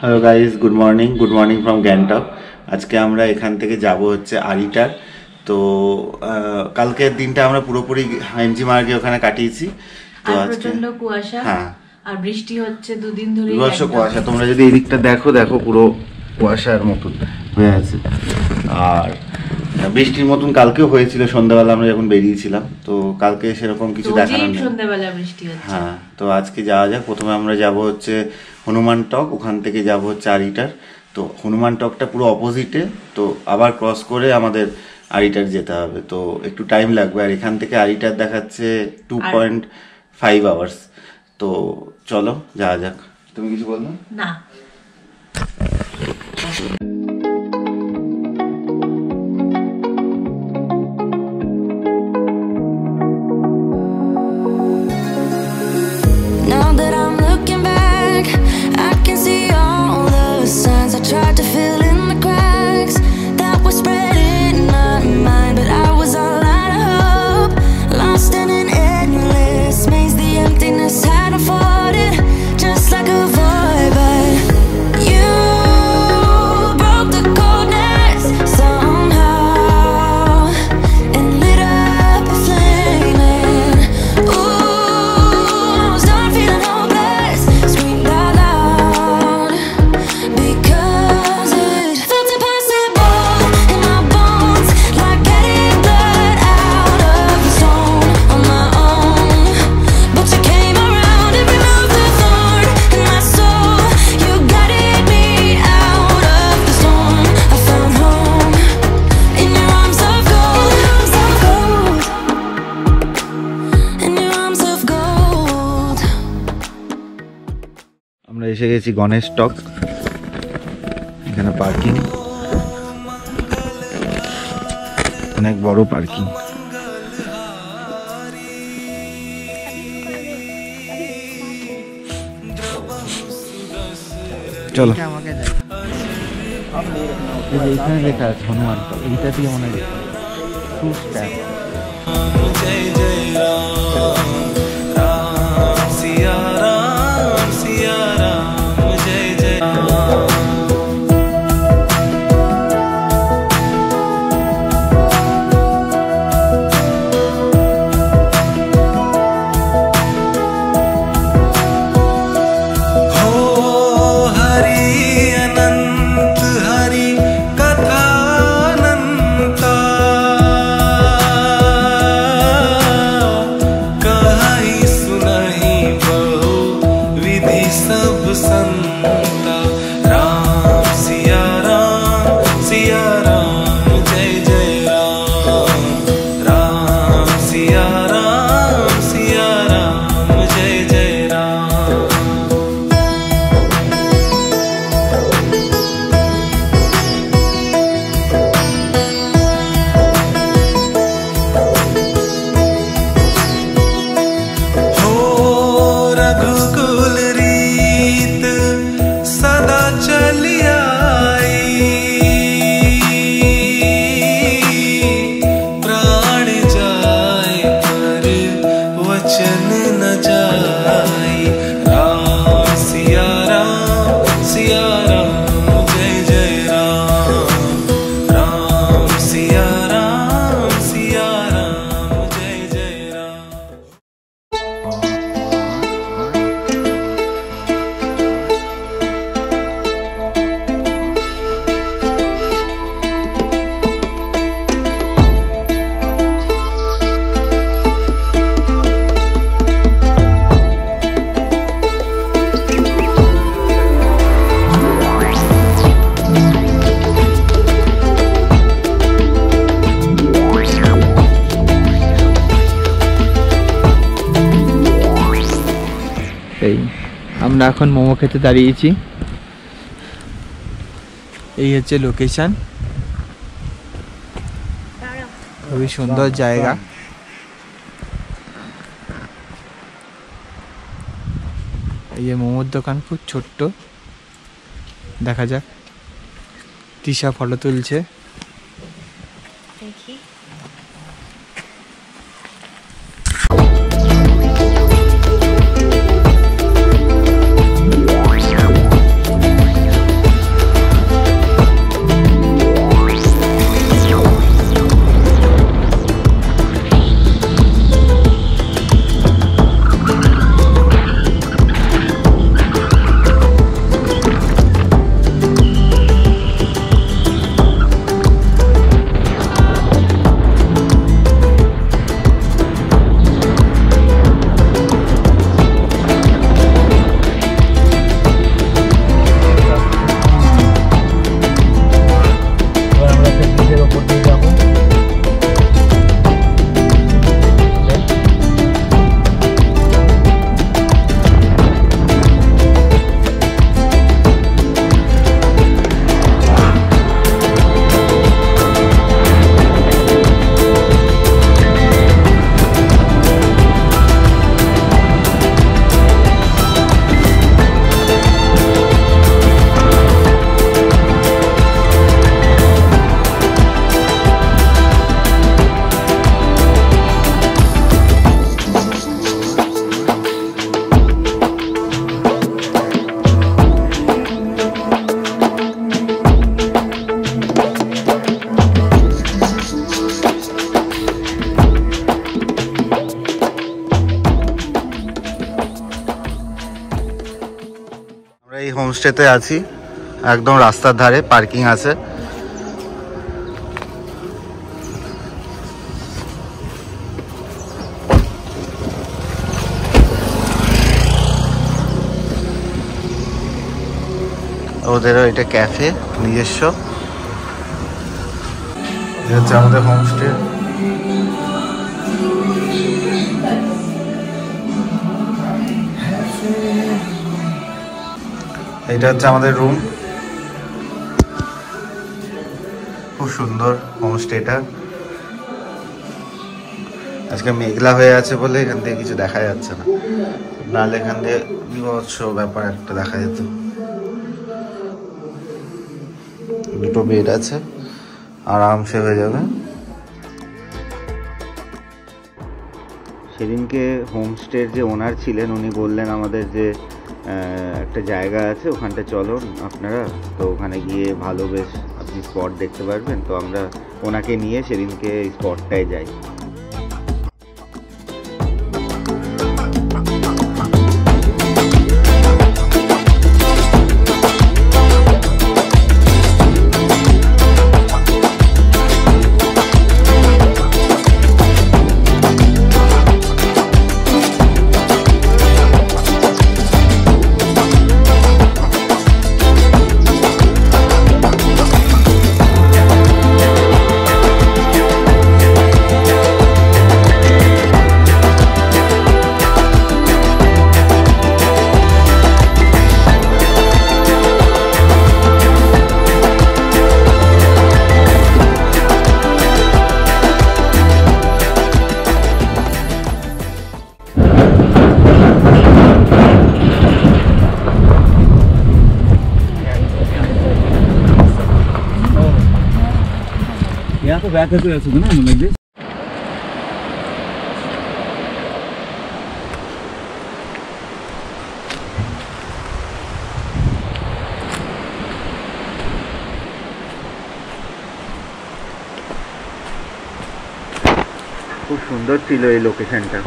Hello guys, good morning from Gangtok. আজকে আমরা এখান থেকে যাব হচ্ছে আরিটার। তো কালকের দিনটা আমরা পুরোপুরি এমজি মার্গে ওখানে কাটিয়েছি। তো আজকে প্রচন্ড কুয়াশা, হ্যাঁ, আর বৃষ্টি হচ্ছে দুদিন ধরে। কুয়াশা, তোমরা যদি এই দিকটা দেখো পুরো কুয়াশার মতন হয়ে আছে। আর বৃষ্টির মতন কালকেও হয়েছিল সন্ধ্যাবেলা আমরা যখন বেরিয়েছিলাম। তো কালকে সেরকম কিছু দেখানো নেই, সন্ধ্যাবেলা বৃষ্টি হচ্ছে। হ্যাঁ, তো আজকে যাওয়া যাক। প্রথমে আমরা যাব হচ্ছে হনুমান টক, ওখান থেকে যাব হচ্ছে আরিটার। তো হনুমান টকটা পুরো অপোজিটে, তো আবার ক্রস করে আমাদের আরিটার যেতে হবে, তো একটু টাইম লাগবে। আর এখান থেকে আরিটার দেখাচ্ছে 2.5 আওয়ার্স। তো চলো যাওয়া যাক। তুমি কিছু বলবে না? আমরা এসে গেছি গণেশ টক। এখানে পার্কিং, অনেক বড় পার্কিং। চলো, এইখানে লেখা আছে হনুমান টক, এইটা দিয়ে মনে হয় আমরা এখন মোমো খেতে দাঁড়িয়েছি। এই হচ্ছে লোকেশন, খুবই সুন্দর জায়গা। এই যে মোমোর দোকান, খুব ছোট্ট। দেখা যাক, তৃষা ফটো তুলছে। দেখি হোমস্টেতে আছি, একদম রাস্তার ধারে, পার্কিং আছে। ওদেরও এটা ক্যাফে নিজস্ব। এটা হচ্ছে আমাদের হোমস্টে। এটা হচ্ছে আমাদের রুম, খুব সুন্দর হোমস্টেটা। আজকে মেঘলা হয়ে আছে বলে এখান থেকে কিছু দেখা যাচ্ছে না, নাহলে এখান থেকে বিভৎস ব্যাপার একটা দেখা যেত। দুটো বেড আছে, আরামসে হয়ে যাবে। সেদিনকে হোমস্টের যে ওনার ছিলেন উনি বললেন আমাদের যে একটা জায়গা আছে ওখানটা চলো আপনারা, তো ওখানে গিয়ে ভালো বেশ আপনি স্পট দেখতে পারবেন। তো আমরা ওনাকে নিয়ে সেদিনকে স্পটটায় যাই। यहाँ तो बैक करके रख सकते ना लाइक दिस। খুব সুন্দর ছিল এই লোকেশনটা।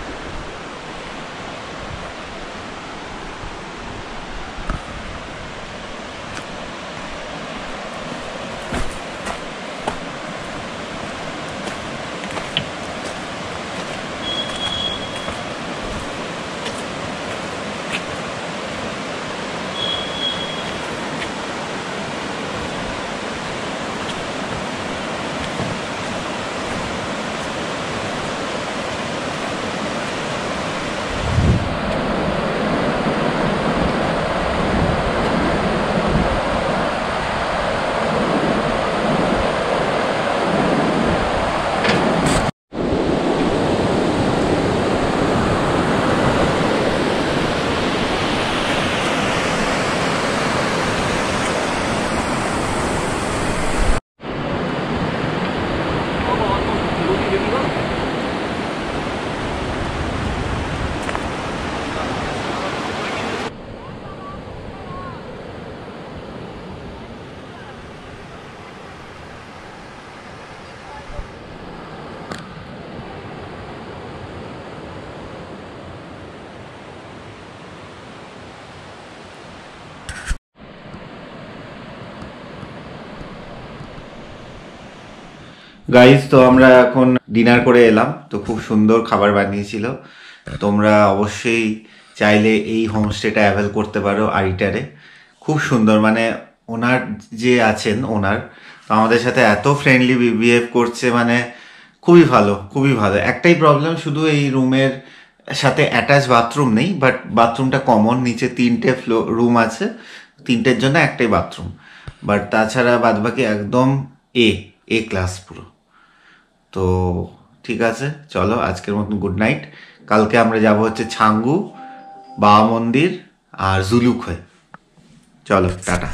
গাইজ, তো আমরা এখন ডিনার করে এলাম। তো খুব সুন্দর খাবার বানিয়েছিল। তোমরা অবশ্যই চাইলে এই হোমস্টেটা অ্যাভেল করতে পারো আরিটারে। খুব সুন্দর, মানে ওনার যে আছেন ওনার, তো আমাদের সাথে এত ফ্রেন্ডলি বিহেভ করছে, মানে খুবই ভালো, খুবই ভালো। একটাই প্রবলেম, শুধু এই রুমের সাথে অ্যাটাচ বাথরুম নেই, বাট বাথরুমটা কমন। নিচে 3টে রুম আছে, 3টের জন্য একটাই বাথরুম, বাট তাছাড়া বাদবাকি একদম এ ক্লাস পুরো। তো ঠিক আছে, চলো আজকের মতন গুড নাইট। কালকে আমরা যাব হচ্ছে ছাঙ্গু, বাবা মন্দির আর জুলুক হয়ে। চলো টাটা।